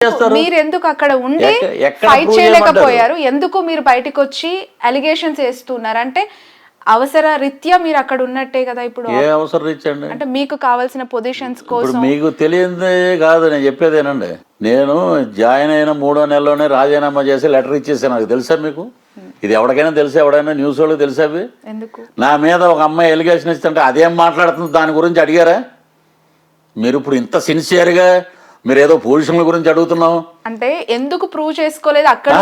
మీరు ఎందుకు అక్కడ ఉండి ఫైట్ చేయలేకపోయారు? ఎందుకు మీరు బయటకు వచ్చి అలిగేషన్స్ వేస్తున్నారు? అంటే అవసర రీత్యా మీరు అక్కడ ఉన్నట్టే కదా ఇప్పుడు. ఏ అవసరం రీత్యా అండి? అంటే మీకు కావాల్సిన పొజిషన్స్ కోసం. మీకు తెలియదే కాదు, నేను చెప్పేదేనండి. నేను జాయిన్ అయిన 3వ నెలలోనే రాజీనామా చేసి లెటర్ ఇచ్చేసాను. నాకు తెలుసా మీకు? ఇది ఎవరికైనా తెలుసా? ఎవడైనా న్యూస్ వాళ్ళకి తెలుసా? ఎందుకు నా మీద ఒక అమ్మాయి ఎలిగేషన్ ఇస్తుంటే అదేం మాట్లాడుతుంది దాని గురించి అడిగారా మీరు? ఇప్పుడు ఇంత సిన్సియర్గా మీరు ఏదో పొజిషన్ల గురించి అడుగుతున్నాం అంటే ఎందుకు ప్రూవ్ చేసుకోలేదు అక్కడ?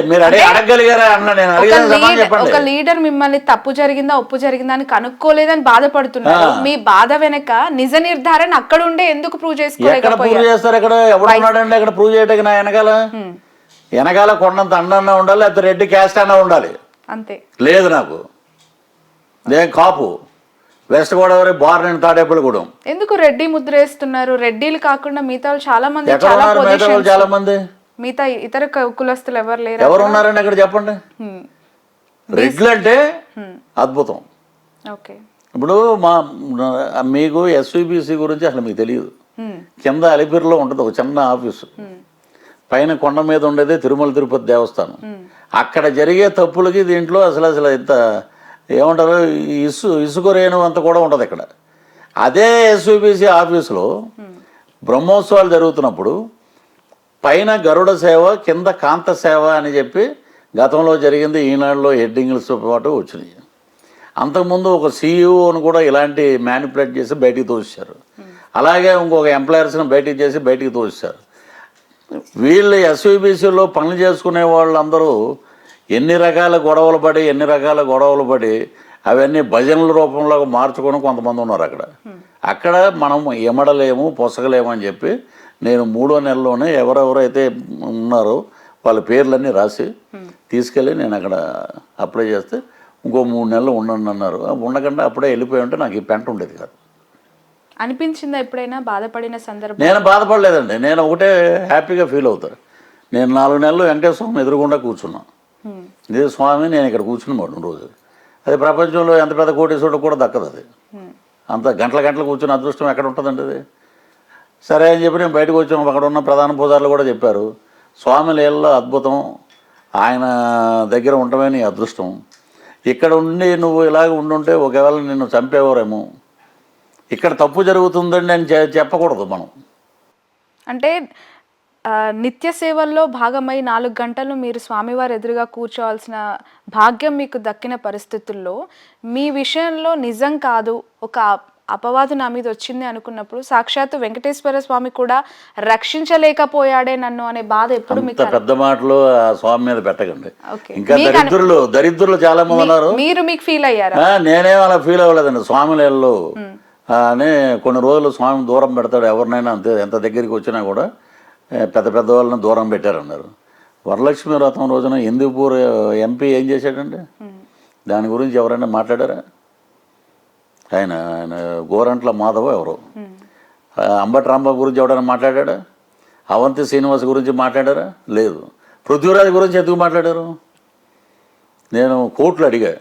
మీరు అడగగలిగారా అన్న? నేను అడిగాను. ఒక లీడర్ మిమ్మల్ని తప్పు జరిగిందా ఒప్పు జరిగిందా అని కనుక్కోలేదని బాధపడుతున్నారు. మీ బాధ వెనక నిజ నిర్ధారణ అక్కడ ఉండే ఎందుకు ప్రూవ్ చేసుకోలేకపోయారు? ప్రూవ్ చేస్తారు? ఇక్కడ ఎవడున్నాడండి అక్కడ ప్రూవ్ చేయడానికి? నా వెనకాల కొండంత అండన్నా ఉండాలి, లేకపోతే రెడ్డి క్యాస్ట్ అన్నా ఉండాలి. అంతే. లేదు నాకు. నేను కాపు, వెస్ట్ గోదావరి, బార్న్, తాడేపల్లిగూడెం. ఎందుకు రెడ్డి ముద్ర వేస్తున్నారు? రెడ్డిలు కాకుండా మిగతా చాలా మంది, చాలా మంది మిగతా ఇతర కులస్తులు ఎవరు లేరు? ఎవరు ఉన్నారండి అక్కడ చెప్పండి? రెడ్లు అంటే అద్భుతం. ఓకే. ఇప్పుడు మీకు ఎస్విబిసి గురించి అసలు మీకు తెలియదు. కింద అలిపిరిలో ఉంటుంది ఒక చిన్న ఆఫీసు, పైన కొండ మీద ఉండేది తిరుమల తిరుపతి దేవస్థానం. అక్కడ జరిగే తప్పులకి దీంట్లో అసలు ఇంత ఏమంటారు, ఇసుక రేణు అంత కూడా ఉంటుంది ఇక్కడ. అదే ఎస్విబిసి ఆఫీసులో బ్రహ్మోత్సవాలు జరుగుతున్నప్పుడు పైన గరుడ సేవ, కింద కాంత సేవ అని చెప్పి గతంలో జరిగింది. ఈనాడులో హెడ్డింగ్లతో పాటు వచ్చినాయి. అంతకుముందు ఒక సీఈఓని కూడా ఇలాంటి మ్యానిపులేట్ చేసి బయటికి తోసారు. అలాగే ఇంకొక ఎంప్లాయర్స్ని బయటికి తోసారు. వీళ్ళు ఎస్విబిసిలో పనులు చేసుకునే వాళ్ళందరూ ఎన్ని రకాల గొడవలు పడి అవన్నీ భజనల రూపంలో మార్చుకొని కొంతమంది ఉన్నారు అక్కడ. మనం ఎమడలేము, పొసగలేము అని చెప్పి నేను 3వ నెలలోనే ఎవరెవరైతే ఉన్నారో వాళ్ళ పేర్లన్నీ రాసి తీసుకెళ్ళి నేను అక్కడ అప్లై చేస్తే ఇంకో 3 నెలలు ఉండండి అన్నారు. ఉండకుండా అప్పుడే వెళ్ళిపోయి ఉంటే నాకు ఈ పెంట ఉండేది కాదు. అనిపించిందా ఎప్పుడైనా బాధపడిన సందర్భం? నేను బాధపడలేదండి. నేను ఒకటే హ్యాపీగా ఫీల్ అవుతాను. నేను 4 నెలలు వెంకటేశ్వర స్వామి ఎదురుగుండా కూర్చున్నాను. ఇదే స్వామి నేను ఇక్కడ కూర్చుని రోజు. అది ప్రపంచంలో ఎంత పెద్ద కోటేశ్వరుడు కూడా దక్కదు. అది అంత గంటల కూర్చుని అదృష్టం ఎక్కడ ఉంటుందండి అది? సరే అని చెప్పి నేను బయటకు వచ్చాము. అక్కడ ఉన్న ప్రధాన పూజారులు కూడా చెప్పారు, స్వామి లీలలో అద్భుతం, ఆయన దగ్గర ఉండటమే నీ అదృష్టం. ఇక్కడ ఉండి నువ్వు ఇలాగ ఉండుంటే ఒకవేళ నిన్ను చంపేవారేమో. ఇక్కడ తప్పు జరుగుతుందండి అని చెప్పకూడదు మనం. అంటే నిత్య సేవల్లో భాగమై 4 గంటలు మీరు స్వామివారి ఎదురుగా కూర్చోవాల్సిన భాగ్యం మీకు దక్కిన పరిస్థితుల్లో మీ విషయంలో నిజం కాదు, ఒక అపవాదు నా మీద వచ్చింది అనుకున్నప్పుడు సాక్షాత్తు వెంకటేశ్వర స్వామి కూడా రక్షించలేకపోయాడే నన్ను అనే బాధ ఎప్పుడు మీకు? పెద్ద మాటలు ఆ స్వామి మీద పెట్టకండి. ఇంకా దరిద్రులు చాలా మంది ఉన్నారు. మీకు ఫీల్ అయ్యారా? నేనేం అలా ఫీల్ అవ్వలేదండి. స్వామిలలో అని కొన్ని రోజులు స్వామి దూరం పెడతాడు ఎవరినైనా, అంతే. ఎంత దగ్గరికి వచ్చినా కూడా పెద్ద వాళ్ళని దూరం పెట్టారన్నారు. వరలక్ష్మి వ్రతం రోజున హిందూపూర్ ఎంపీ ఏం చేశాడండి? దాని గురించి ఎవరైనా మాట్లాడారా? ఆయన గోరంట్ల మాధవ ఎవరు? అంబటి రాంబాబు గురించి ఎవరైనా మాట్లాడా? అవంతి శ్రీనివాస్ గురించి మాట్లాడారా? లేదు. పృథ్వీరాజ్ గురించి ఎందుకు మాట్లాడారు? నేను కోర్టులు అడిగా.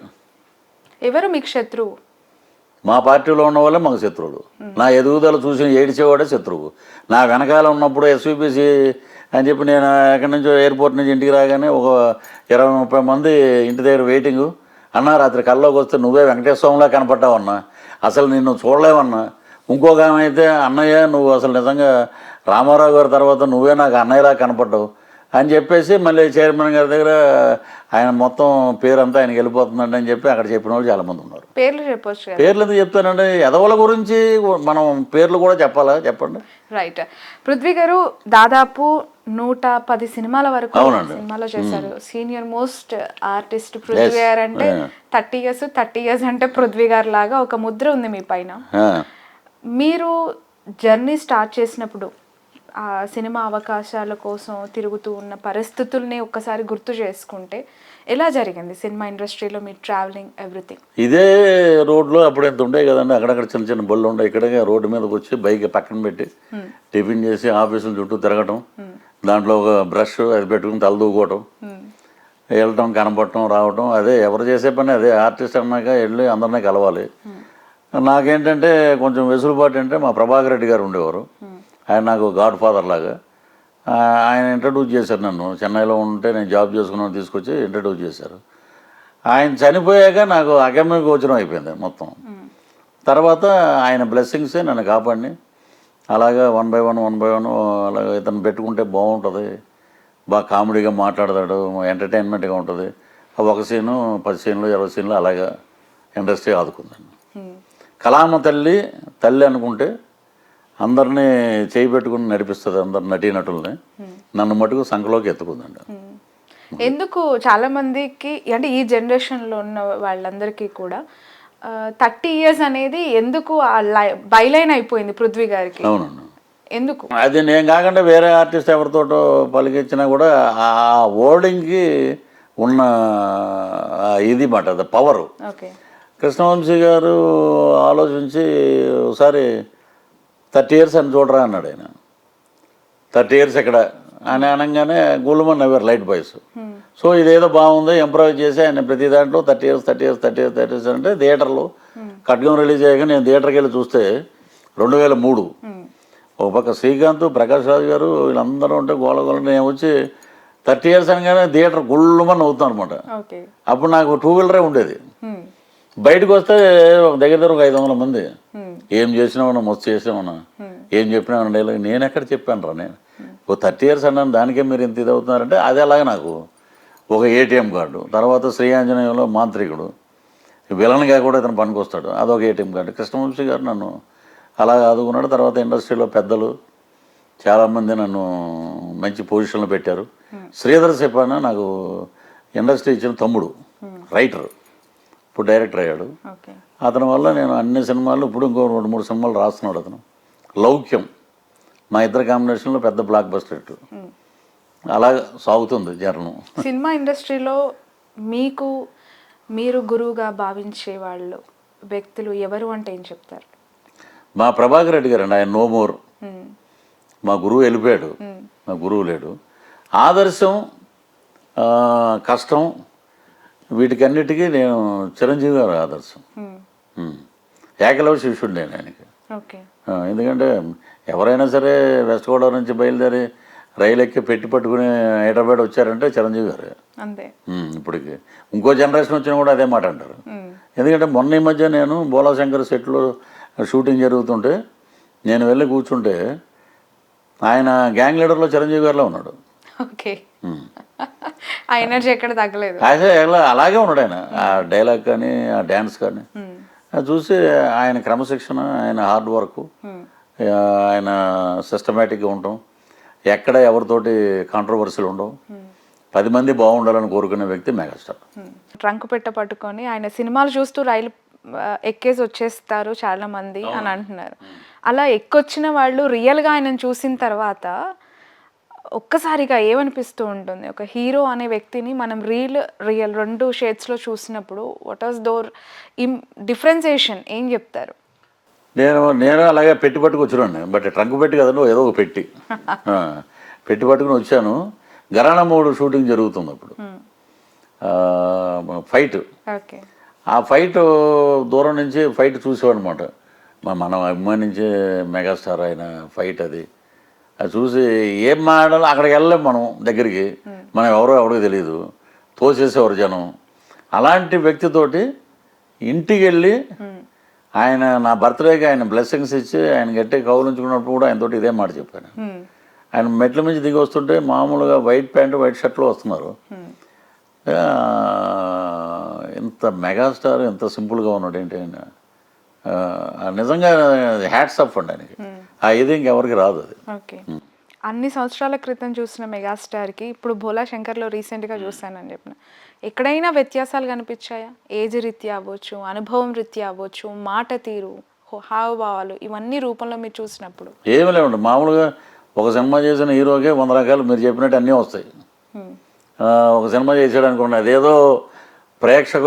ఎవరు మీకు శత్రువు? మా పార్టీలో ఉన్న వాళ్ళే మాకు శత్రువులు. నా ఎదుగుదల చూసి ఏడిచేవాడే శత్రువు. నా వెనకాల ఉన్నప్పుడు ఎస్విబిసి అని చెప్పి నేను ఎక్కడి నుంచో ఎయిర్పోర్ట్ నుంచి ఇంటికి రాగానే ఒక 20-30 మంది ఇంటి దగ్గర వెయిటింగు. అన్నా రాత్రి కల్లోకి వస్తే నువ్వే వెంకటేశ్వరంలా కనపడ్డావన్నా, అసలు నిన్ను చూడలేవన్నా. ఇంకొక ఆమె అయితే అన్నయ్య నువ్వు అసలు నిజంగా రామారావు గారి తర్వాత నువ్వే నాకు అన్నయ్యలా కనపడ్డావు అని చెప్పేసి మళ్ళీ చైర్మన్ గారి దగ్గర ఆయన మొత్తం పేరంతా ఆయనకి వెళ్ళిపోతుందండి అని చెప్పి అక్కడ చెప్పిన వాళ్ళు చాలామంది ఉన్నారు. పేర్లు చెప్పొచ్చు. పేర్లు ఎందుకు చెప్తానండి? ఎదవల గురించి మనం పేర్లు కూడా చెప్పాలా? చెప్పండి. రైట్. పృథ్వీ గారు దాదాపు 110 సినిమాల వరకు సినిమాలో చేశారు. సీనియర్ మోస్ట్ ఆర్టిస్ట్ పృథ్వీ గారు అంటే 30 ఇయర్స్ అంటే పృథ్వీ గారు లాగా ఒక ముద్ర ఉంది మీ పైన. మీరు జర్నీ స్టార్ట్ చేసినప్పుడు ఆ సినిమా అవకాశాల కోసం తిరుగుతూ ఉన్న పరిస్థితుల్ని ఒక్కసారి గుర్తు చేసుకుంటే ఎలా జరిగింది సినిమా ఇండస్ట్రీలో మీ ట్రావెలింగ్ ఎవ్రీథింగ్? ఇదే రోడ్లో అప్పుడు ఎంత ఉండే కదండి, అక్కడక్కడ చిన్న బళ్ళు ఉండే. ఇక్కడే రోడ్డు మీదకి వచ్చి బైక్ పక్కన పెట్టి టిఫిన్ చేసి ఆఫీసుల చుట్టూ తిరగటం, దాంట్లో ఒక బ్రష్ అది పెట్టుకుని తలదూకోవటం, వెళ్ళటం, కనపడటం, రావటం. అదే ఎవరు చేసే పని అదే. ఆర్టిస్ట్ అన్నాక వెళ్ళి అందరినీ కలవాలి. నాకేంటంటే కొంచెం వెసులుబాటు అంటే మా ప్రభాకర్ రెడ్డి గారు ఉండేవారు. ఆయన నాకు గాడ్ ఫాదర్ లాగా. ఆయన ఇంట్రడ్యూస్ చేశారు నన్ను. చెన్నైలో ఉంటే నేను జాబ్ చేసుకున్నాను, తీసుకొచ్చి ఇంట్రడ్యూస్ చేశారు. ఆయన చనిపోయాక నాకు అగమ్య గోచరం అయిపోయింది మొత్తం. తర్వాత ఆయన బ్లెస్సింగ్సే నన్ను కాపాడిని. అలాగా 1 by 1 అలాగ ఇతను పెట్టుకుంటే బాగుంటుంది, బాగా కామెడీగా మాట్లాడతాడు, ఎంటర్టైన్మెంట్గా ఉంటుంది. ఒక సీను 10 సీన్లు 20 సీన్లు అలాగా ఇండస్ట్రీ ఆదుకుందండి. కళామ తల్లి అనుకుంటే అందరినీ చేయి పెట్టుకుని నడిపిస్తుంది, అందరు నటీనటుల్ని. నన్ను మటుకు సంఖలోకి ఎత్తుకుందండి. ఎందుకు చాలా మందికి అంటే ఈ జనరేషన్లో ఉన్న వాళ్ళందరికీ కూడా 30 years అనేది ఎందుకు బైలైన్ అయిపోయింది పృథ్వీ గారికి? అవునండి. ఎందుకు? అది నేను కాకుండా వేరే ఆర్టిస్ట్ ఎవరితోటో పలికించినా కూడా ఆ వర్డింగ్కి ఉన్న ఇది మాట, అది పవరు. ఓకే. కృష్ణవంశీ గారు ఆలోచించి ఒకసారి 30 years అని చూడరా అన్నాడు ఆయన. 30 years ఎక్కడ అని అనగానే గుళ్ళమని నవ్వారు లైట్ బాయ్స్. సో ఇదేదో బాగుంది, ఎంప్రూవ్ చేసి ఆయన ప్రతి దాంట్లో 30 years అంటే థియేటర్లో ఖడ్గం రిలీజ్ అయ్యాక నేను థియేటర్కి వెళ్ళి చూస్తే 2003. ఒక పక్క శ్రీకాంత్, ప్రకాష్ రాజ్ గారు వీళ్ళందరూ ఉంటే గోళ నేను వచ్చి 30 years అనగానే థియేటర్ గుళ్ళమని నవ్వుతాను అనమాట. అప్పుడు నాకు 2-wheeler ఉండేది. బయటకు వస్తే దగ్గర ఒక 500 మంది. ఏం చేసినామన్నా, మస్తు చేసినామన్నా, ఏం చెప్పినామన్నా డైలాగ్. నేను ఎక్కడ చెప్పాను రా, నేను ఓ 30 years అన్నాను, దానికే మీరు ఇంత ఇది అవుతున్నారంటే అది అలాగే నాకు ఒక ATM కార్డు. తర్వాత శ్రీ ఆంజనేయంలో మాంత్రికుడు, విలన్గా కూడా ఇతను పనికొస్తాడు, అదొక ATM కార్డు. కృష్ణవంశీ గారు నన్ను అలా ఆదుకున్నాడు. తర్వాత ఇండస్ట్రీలో పెద్దలు చాలామంది నన్ను మంచి పొజిషన్లో పెట్టారు. శ్రీధర్ సెపానా నాకు ఇండస్ట్రీ ఇచ్చిన తమ్ముడు, రైటర్, ఇప్పుడు డైరెక్టర్ అయ్యాడు. అతని వల్ల నేను అన్ని సినిమాలు, ఇప్పుడు ఇంకో 2-3 సినిమాలు రాస్తున్నాడు అతను. లౌక్యం మా ఇద్దరు కాంబినేషన్లో పెద్ద బ్లాక్ బస్టర్ హిట్. అలా సాగుతుంది జర్నం. సినిమా ఇండస్ట్రీలో మీకు మీరు గురువుగా భావించే వాళ్ళు వ్యక్తులు ఎవరు అంటే ఏం చెప్తారు? మా ప్రభాకర్ రెడ్డి గారు అండి, ఆయన నో మోర్. మా గురువు వెళ్ళిపోయాడు, మా గురువు లేడు. ఆదర్శం, కష్టం, వీటికన్నిటికీ నేను చిరంజీవి గారు ఆదర్శం. ఏకలవ్య శిష్యుడు నేను ఆయనకి. ఎందుకంటే ఎవరైనా సరే వెస్ట్ గోదావరి నుంచి బయలుదేరి రైలు ఎక్కి పెట్టి పట్టుకుని హైదరాబాద్ వచ్చారంటే చిరంజీవి గారు. ఇప్పటికి ఇంకో జనరేషన్ వచ్చినా కూడా అదే మాట అంటారు. ఎందుకంటే మొన్న ఈ మధ్య నేను బోలాశంకర్ సెట్లో షూటింగ్ జరుగుతుంటే నేను వెళ్ళి కూర్చుంటే ఆయన గ్యాంగ్ లీడర్లో చిరంజీవి గారిలో ఉన్నాడు. ఎక్కడ తగ్గలేదు, అలాగే ఉన్నాడు ఆయన. ఆ డైలాగ్ కానీ ఆ డ్యాన్స్ కానీ చూసి ఆయన క్రమశిక్షణ, ఆయన హార్డ్ వర్క్, ఆయన సిస్టమేటిక్గా ఉండటం, ఎక్కడ ఎవరితోటి కాంట్రవర్సీలు ఉండవు, 10 మంది బాగుండాలని కోరుకునే వ్యక్తి మెగాస్టార్. ట్రంక్ పెట్ట పట్టుకొని ఆయన సినిమాలు చూస్తూ రైలు ఎక్కేసి వచ్చేస్తారు చాలా మంది అని అంటున్నారు. అలా ఎక్కొచ్చిన వాళ్ళు రియల్గా ఆయనను చూసిన తర్వాత ఒక్కసారిగా ఏమనిపిస్తూ ఉంటుంది? ఒక హీరో అనే వ్యక్తిని మనం రియల్ 2 షేడ్స్లో చూసినప్పుడు వాట్ వాస్ దోర్ డిఫరెన్సియేషన్ ఏం చెప్తారు? నేను అలాగే పెట్టి పట్టుకు వచ్చాను. బట్ ట్రంక్ పెట్టి కదండి, ఏదో ఒక పెట్టి పట్టుకుని వచ్చాను. గరాణ 3 షూటింగ్ జరుగుతుంది అప్పుడు, ఫైట్. ఆ ఫైట్ దూరం నుంచి ఫైట్ చూసేవాడు అనమాట. మనం అభిమానించే మెగాస్టార్ ఆయన ఫైట్. అది చూసి ఏం మాట్లాడాలో అక్కడికి వెళ్ళలేం మనం దగ్గరికి, మనం ఎవరికి తెలియదు, తోసేసేవారు జనం. అలాంటి వ్యక్తితోటి ఇంటికి వెళ్ళి ఆయన నా బర్త్డేకి ఆయన బ్లెస్సింగ్స్ ఇచ్చి ఆయన గట్టి కౌలించుకున్నప్పుడు కూడా ఆయనతోటి ఇదే మాట చెప్పాను. ఆయన మెట్ల నుంచి దిగి వస్తుంటే మామూలుగా వైట్ ప్యాంటు వైట్ షర్ట్లో వస్తున్నారు. ఇంత మెగాస్టార్ ఎంత సింపుల్గా ఉన్నాడు ఏంటి ఆయన, నిజంగా హ్యాట్స్ ఆఫ్ అండి ఆయనకి. ఆ ఇది ఇంకెవరికి రాదు అది. అన్ని సంవత్సరాల క్రితం చూసిన మెగాస్టార్కి ఇప్పుడు భోలా శంకర్లో రీసెంట్గా చూస్తానని చెప్పిన, ఎక్కడైనా వ్యత్యాసాలు కనిపించాయా? ఏజ్ రీత్యా అవ్వచ్చు, అనుభవం రీత్యా అవ్వచ్చు, మాట తీరు, హావభావాలు, ఇవన్నీ రూపంలో మీరు చూసినప్పుడు? ఏమి లేవండి, మామూలుగా ఒక సినిమా చేసిన హీరోకే 100 రకాలు మీరు చెప్పినట్టు అన్నీ వస్తాయి. ఒక సినిమా చేసాడు అనుకోండి, అదేదో ప్రేక్షకులు